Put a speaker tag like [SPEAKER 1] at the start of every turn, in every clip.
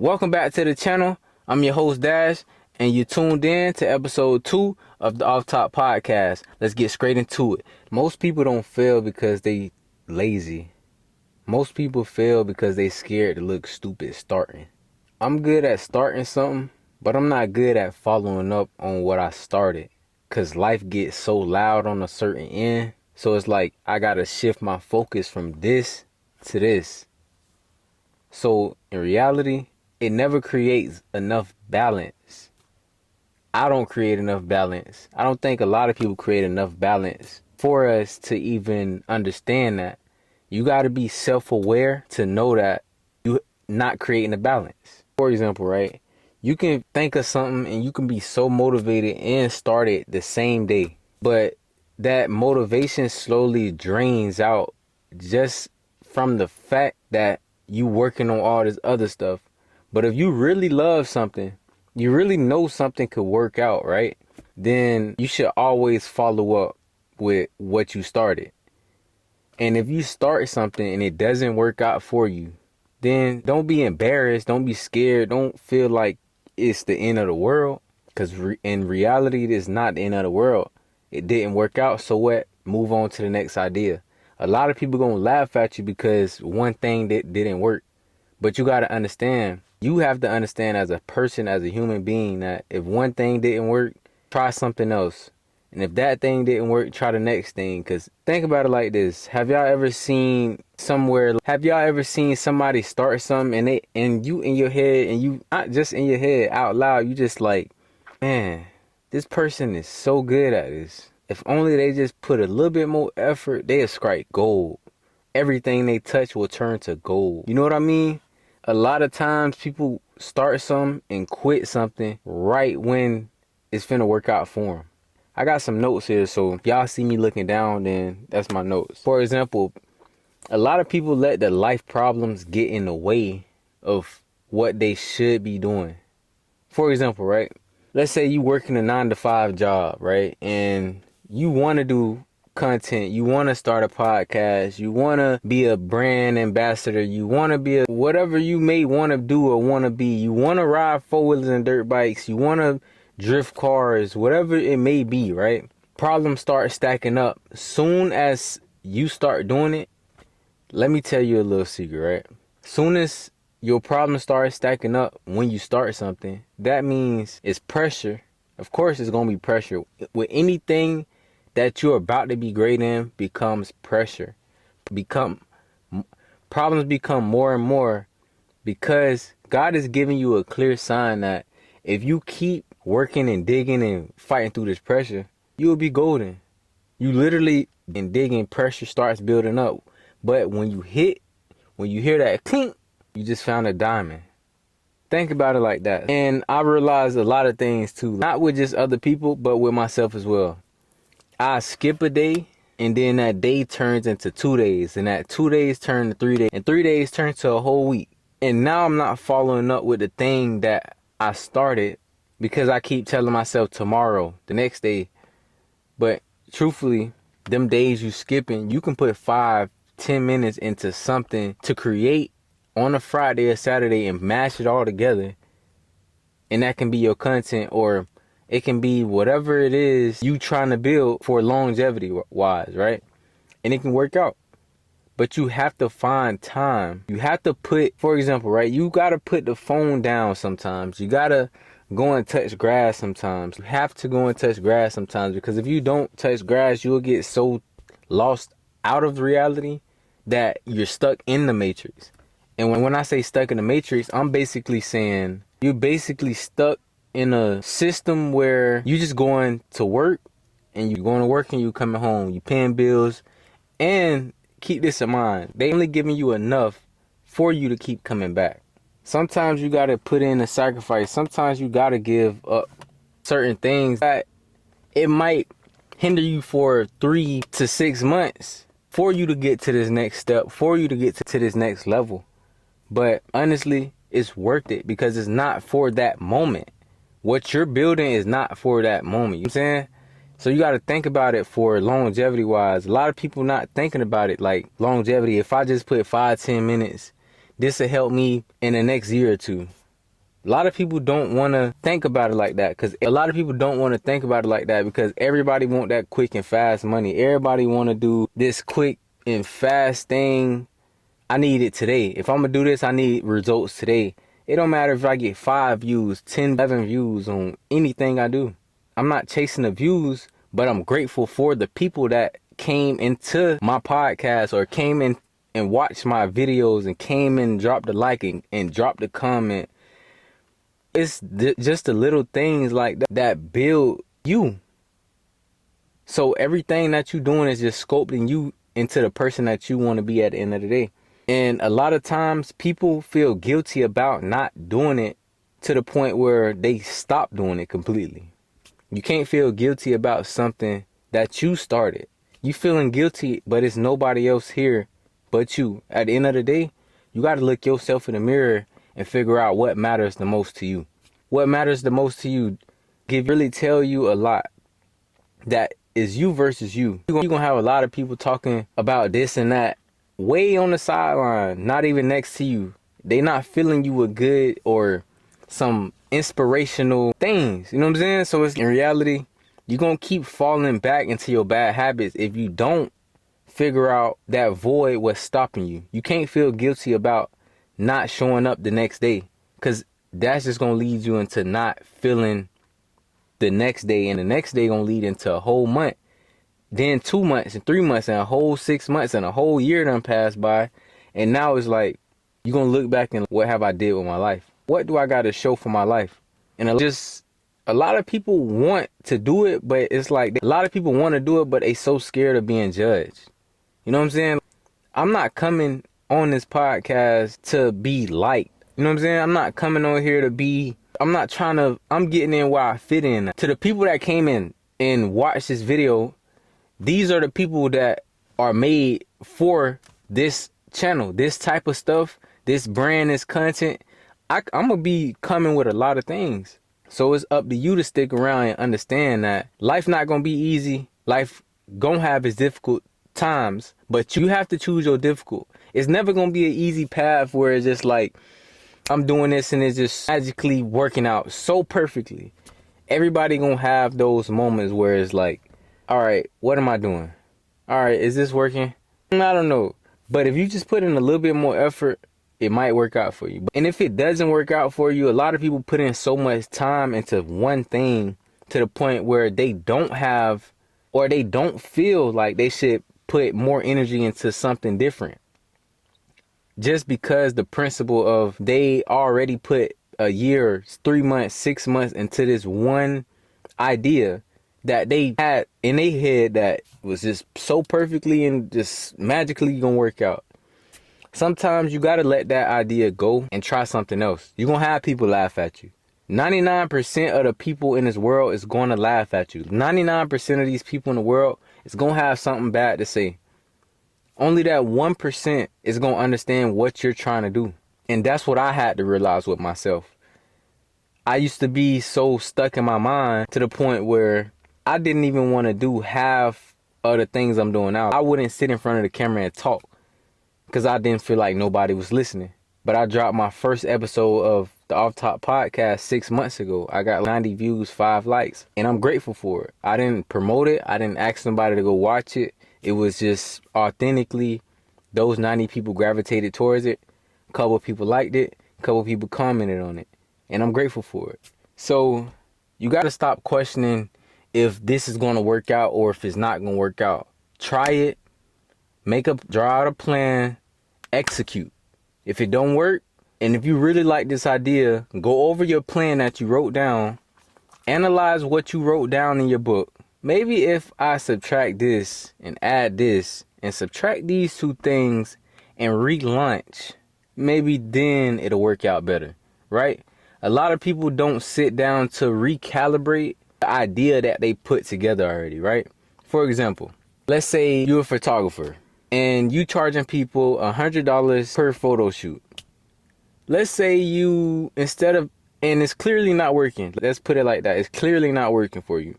[SPEAKER 1] Welcome back to the channel. I'm your host Dash, and you tuned in to episode 2 of the Off Top Podcast. Let's get straight into it. Most people don't fail because they lazy. Most people fail because they scared to look stupid starting. I'm good at starting something, but I'm not good at following up on what I started. Cause life gets so loud on a certain end. So it's like I gotta shift my focus from this to this. So in reality, it never creates enough balance. I don't create enough balance. I don't think a lot of people create enough balance for us to even understand that. You got to be self-aware to know that you're not creating a balance. For example, right? You can think of something and you can be so motivated and start it the same day. But that motivation slowly drains out just from the fact that you working on all this other stuff. But if you really love something, you really know something could work out, right? Then you should always follow up with what you started. And if you start something and it doesn't work out for you, then don't be embarrassed. Don't be scared. Don't feel like it's the end of the world. Because in reality, it is not the end of the world. It didn't work out. So what? Move on to the next idea. A lot of people going to laugh at you because one thing that didn't work. But you got to understand. You have to understand as a person, as a human being, that if one thing didn't work, try something else. And if that thing didn't work, try the next thing. Because think about it like this. Have y'all ever seen somebody start something and you in your head, and you not just in your head, out loud, you just like, man, this person is so good at this. If only they just put a little bit more effort, they'll strike gold. Everything they touch will turn to gold. You know what I mean? A lot of times people start something and quit something right when it's finna work out for them. I got some notes here, so if y'all see me looking down, then that's my notes. For example, a lot of people let the life problems get in the way of what they should be doing. For example, right? Let's say you working a 9-to-5 job, right? And you want to do content, you want to start a podcast, you want to be a brand ambassador, you want to be whatever you may want to do or want to be. You want to ride 4-wheelers and dirt bikes, you want to drift cars, whatever it may be, right? Problems start stacking up. Soon as you start doing it, let me tell you a little secret, right? Soon as your problems start stacking up when you start something, that means it's pressure. Of course, it's going to be pressure. With anything that you're about to be great in becomes pressure. Problems become more and more because God is giving you a clear sign that if you keep working and digging and fighting through this pressure, you will be golden. You literally in digging, pressure starts building up. But when you hear that clink, you just found a diamond. Think about it like that. And I realized a lot of things too, not with just other people, but with myself as well. I skip a day, and then that day turns into 2 days, and that 2 days turn to 3 days, and 3 days turn to a whole week. And now I'm not following up with the thing that I started because I keep telling myself tomorrow, the next day. But truthfully, them days you skipping, you can put 5-10 minutes into something to create on a Friday or Saturday and mash it all together. And that can be your content, or it can be whatever it is you trying to build for longevity wise, right? And it can work out. But you have to find time. You have to put, for example, right? You got to put the phone down sometimes. You got to go and touch grass sometimes. You have to go and touch grass sometimes, because if you don't touch grass, you'll get so lost out of reality that you're stuck in the matrix. And when I say stuck in the matrix, I'm basically saying you're basically stuck in a system where you just going to work, and you going to work and you coming home, you paying bills. And keep this in mind, they only giving you enough for you to keep coming back. Sometimes you got to put in a sacrifice. Sometimes you got to give up certain things that it might hinder you for 3 to 6 months for you to get to this next step, for you to get to this next level. But honestly, it's worth it because it's not for that moment. What you're building is not for that moment. You know what I'm saying? So you got to think about it for longevity wise. A lot of people not thinking about it like longevity. If I just put 5-10 minutes, this will help me in the next year or two. A lot of people don't want to think about it like that because everybody want that quick and fast money. Everybody want to do this quick and fast thing. I need it today. If I'm going to do this, I need results today. It don't matter if I get 5 views, 10, 11 views on anything I do. I'm not chasing the views, but I'm grateful for the people that came into my podcast or came in and watched my videos and came and dropped a like and dropped a comment. It's just the little things like that build you. So everything that you're doing is just sculpting you into the person that you want to be at the end of the day. And a lot of times people feel guilty about not doing it to the point where they stop doing it completely. You can't feel guilty about something that you started. You feeling guilty, but it's nobody else here but you. At the end of the day, you got to look yourself in the mirror and figure out what matters the most to you. What matters the most to you can really tell you a lot. That is you versus you. You're going to have a lot of people talking about this and that way on the sideline, not even next to you. They not feeling you with good or some inspirational things. You know what I'm saying? So it's in reality, you're going to keep falling back into your bad habits if you don't figure out that void what's stopping you. You can't feel guilty about not showing up the next day because that's just going to lead you into not feeling the next day, and the next day going to lead into a whole month, then 2 months and 3 months and a whole 6 months and a whole year done passed by. And now it's like, you're going to look back and what have I did with my life? What do I got to show for my life? And a lot of people want to do it, but it's like a lot of people want to do it, but they so scared of being judged. You know what I'm saying? I'm not coming on this podcast to be liked. You know what I'm saying? I'm not coming on here to be, I'm getting in where I fit in. To the people that came in and watched this video, these are the people that are made for this channel, this type of stuff, this brand, this content. I'm going to be coming with a lot of things. So it's up to you to stick around and understand that life not going to be easy. Life going to have its difficult times, but you have to choose your difficult. It's never going to be an easy path where it's just like, I'm doing this and it's just magically working out so perfectly. Everybody going to have those moments where it's like, all right, what am I doing? All right, is this working? I don't know. But if you just put in a little bit more effort, it might work out for you. And if it doesn't work out for you, a lot of people put in so much time into one thing to the point where they don't have, or they don't feel like they should put more energy into something different. Just because the principle of they already put a year, 3 months, 6 months into this one idea that they had in their head that was just so perfectly and just magically gonna work out. Sometimes you gotta let that idea go and try something else. You're gonna have people laugh at you. 99% of the people in this world is gonna laugh at you. 99% of these people in the world is gonna have something bad to say. Only that 1% is going to understand what you're trying to do. And that's what I had to realize with myself. I used to be so stuck in my mind to the point where I didn't even want to do half of the things I'm doing now. I wouldn't sit in front of the camera and talk because I didn't feel like nobody was listening. But I dropped my first episode of the Off Top Podcast 6 months ago. I got 90 views, 5 likes, and I'm grateful for it. I didn't promote it. I didn't ask somebody to go watch it. It was just authentically, those 90 people gravitated towards it. A couple of people liked it. A couple of people commented on it. And I'm grateful for it. So you got to stop questioning if this is going to work out or if it's not going to work out. Try it. Draw out a plan. Execute. If it don't work, and if you really like this idea, go over your plan that you wrote down. Analyze what you wrote down in your book. Maybe if I subtract this and add this and subtract these two things and relaunch, maybe then it'll work out better, right? A lot of people don't sit down to recalibrate the idea that they put together already, right? For example, let's say you're a photographer and you charging people $100 per photo shoot. Let's say you, and it's clearly not working. Let's put it like that. It's clearly not working for you.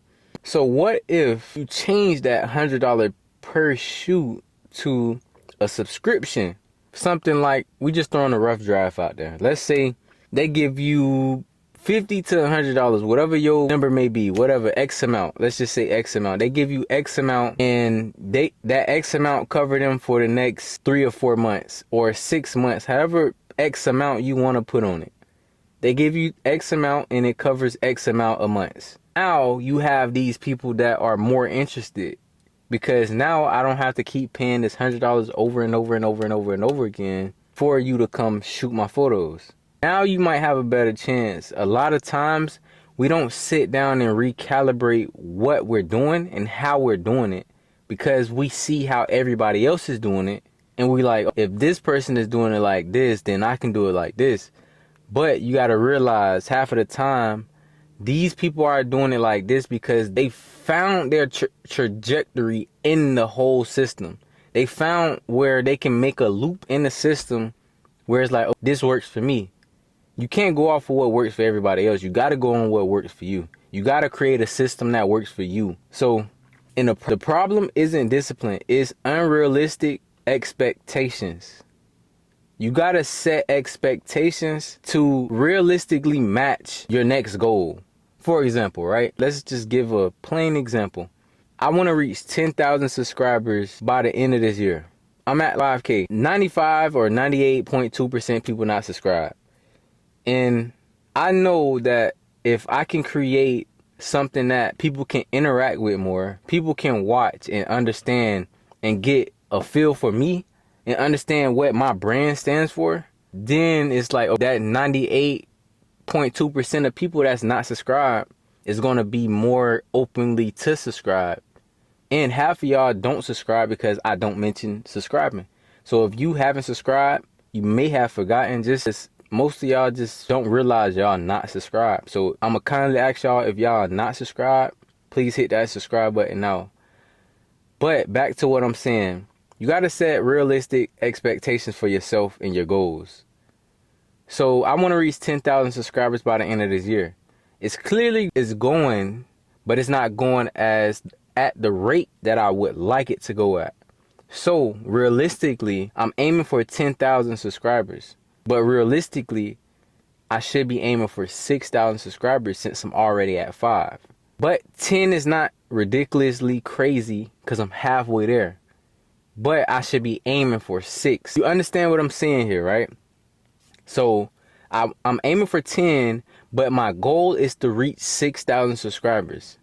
[SPEAKER 1] So what if you change that $100 per shoot to a subscription? Something like, we just throwing a rough draft out there. Let's say They give you $50 to $100, whatever your number may be, whatever X amount. Let's just say X amount. They give you X amount, and that X amount cover them for the next 3 or 4 months or 6 months, however X amount you want to put on it. They give you X amount and it covers X amount of months. Now you have these people that are more interested, because now I don't have to keep paying this $100 over and over and over and over and over again for you to come shoot my photos. Now you might have a better chance. A lot of times we don't sit down and recalibrate what we're doing and how we're doing it, because we see how everybody else is doing it and we like, if this person is doing it like this, then I can do it like this. But you got to realize half of the time these people are doing it like this because they found their trajectory in the whole system. They found where they can make a loop in the system where it's like, oh, this works for me. You can't go off of what works for everybody else. You got to go on what works for you. You got to create a system that works for you. So the problem isn't discipline. It's unrealistic expectations. You got to set expectations to realistically match your next goal. For example, right? Let's just give a plain example. I want to reach 10,000 subscribers by the end of this year. I'm at 5K. 95 or 98.2% people not subscribed. And I know that if I can create something that people can interact with more, people can watch and understand and get a feel for me and understand what my brand stands for, then it's like, oh, that 98.2% of people that's not subscribed is going to be more openly to subscribe. And half of y'all don't subscribe because I don't mention subscribing. So if you haven't subscribed, you may have forgotten. Just most of y'all just don't realize y'all not subscribed. So I'm going to kindly ask y'all, if y'all are not subscribed, please hit that subscribe button now. But back to what I'm saying. You got to set realistic expectations for yourself and your goals. So I want to reach 10,000 subscribers by the end of this year. It's going, but it's not going as at the rate that I would like it to go at. So realistically, I'm aiming for 10,000 subscribers. But realistically, I should be aiming for 6,000 subscribers since I'm already at 5. But 10 is not ridiculously crazy because I'm halfway there. But I should be aiming for 6. You understand what I'm saying here, right? So I'm aiming for 10, but my goal is to reach 6,000 subscribers.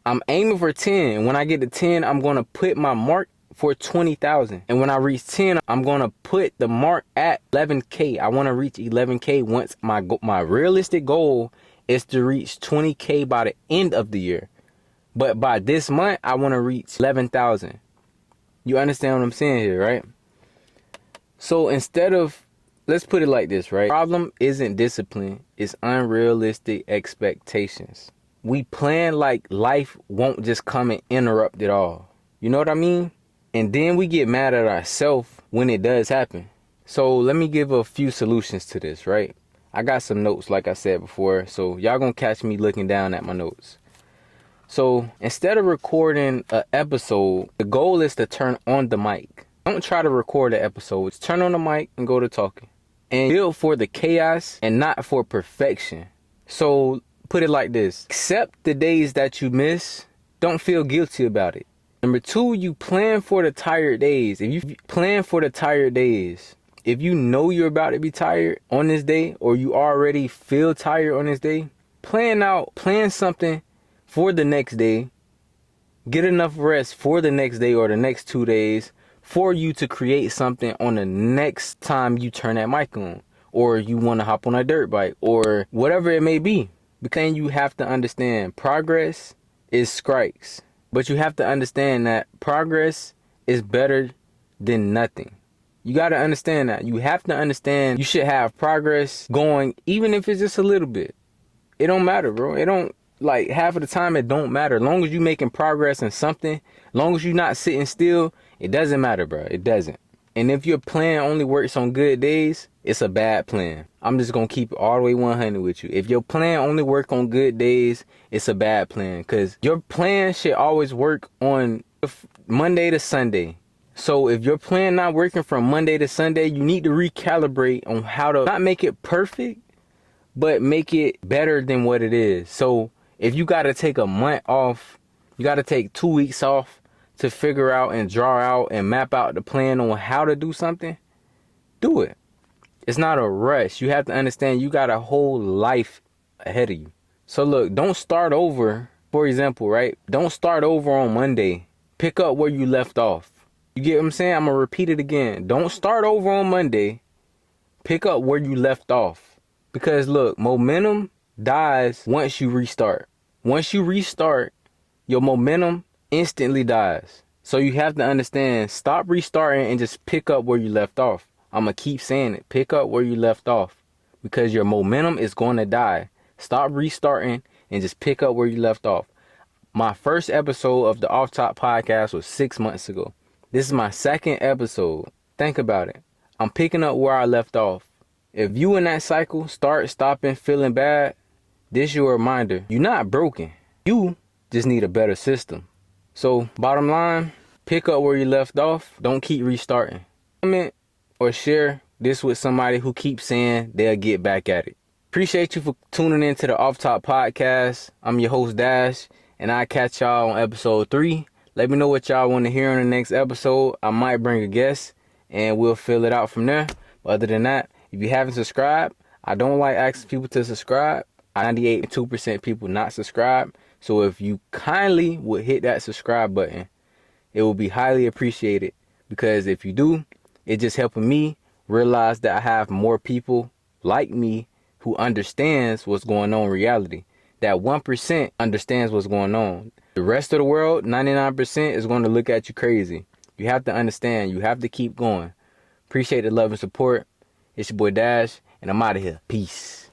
[SPEAKER 1] I'm aiming for 10. And when I get to 10, I'm going to put my mark for 20,000. And when I reach 10, I'm going to put the mark at 11K. I want to reach 11K once my realistic goal is to reach 20K by the end of the year. But by this month, I want to reach 11,000. You understand what I'm saying here, right? So let's put it like this, right? Problem isn't discipline. It's unrealistic expectations. We plan like life won't just come and interrupt it all. You know what I mean? And then we get mad at ourselves when it does happen. So let me give a few solutions to this, right? I got some notes, like I said before. So y'all gonna catch me looking down at my notes. So instead of recording an episode, the goal is to turn on the mic. Don't try to record an episode. Just turn on the mic and go to talking. And build for the chaos and not for perfection. So put it like this. Accept the days that you miss. Don't feel guilty about it. Number 2, you plan for the tired days. If you plan for the tired days, if you know you're about to be tired on this day, or you already feel tired on this day, plan something for the next day. Get enough rest for the next day or the next 2 days for you to create something on the next time you turn that mic on, or you want to hop on a dirt bike, or whatever it may be. Because you have to understand, progress is strikes. But you have to understand that progress is better than nothing. You got to understand that. You have to understand you should have progress going, even if it's just a little bit. It don't matter, bro. It don't, like, half of the time it don't matter. As long as you making progress in something, as long as you're not sitting still, it doesn't matter, bro. It doesn't. And if your plan only works on good days, it's a bad plan. I'm just going to keep it all the way 100 with you. If your plan only work on good days, it's a bad plan. Because your plan should always work on Monday to Sunday. So if your plan not working from Monday to Sunday, you need to recalibrate on how to not make it perfect, but make it better than what it is. So if you got to take a month off, you got to take 2 weeks off to figure out and draw out and map out the plan on how to do something, do it. It's not a rush. You have to understand you got a whole life ahead of you. So look, don't start over. For example, right? Don't start over on Monday. Pick up where you left off. You get what I'm saying? I'm going to repeat it again. Don't start over on Monday. Pick up where you left off. Because look, momentum dies once you restart. Once you restart, your momentum instantly dies. So you have to understand, stop restarting and just pick up where you left off. I'm going to keep saying it. Pick up where you left off. Because your momentum is going to die. Stop restarting and just pick up where you left off. My first episode of the Off Top podcast was 6 months ago. This is my second episode. Think about it. I'm picking up where I left off. If you in that cycle, stopping, feeling bad, this your reminder. You're not broken. You just need a better system. So, bottom line, pick up where you left off. Don't keep restarting. Comment or share this with somebody who keeps saying they'll get back at it. Appreciate you for tuning in to the Off Top podcast. I'm your host, Dash, and I'll catch y'all on episode 3. Let me know what y'all want to hear in the next episode. I might bring a guest, and we'll fill it out from there. But other than that, if you haven't subscribed, I don't like asking people to subscribe. 98.2% people not subscribed. So if you kindly would hit that subscribe button, it will be highly appreciated. Because if you do, it's just helping me realize that I have more people like me who understands what's going on in reality. That 1% understands what's going on. The rest of the world, 99%, is going to look at you crazy. You have to understand. You have to keep going. Appreciate the love and support. It's your boy Dash, and I'm out of here. Peace.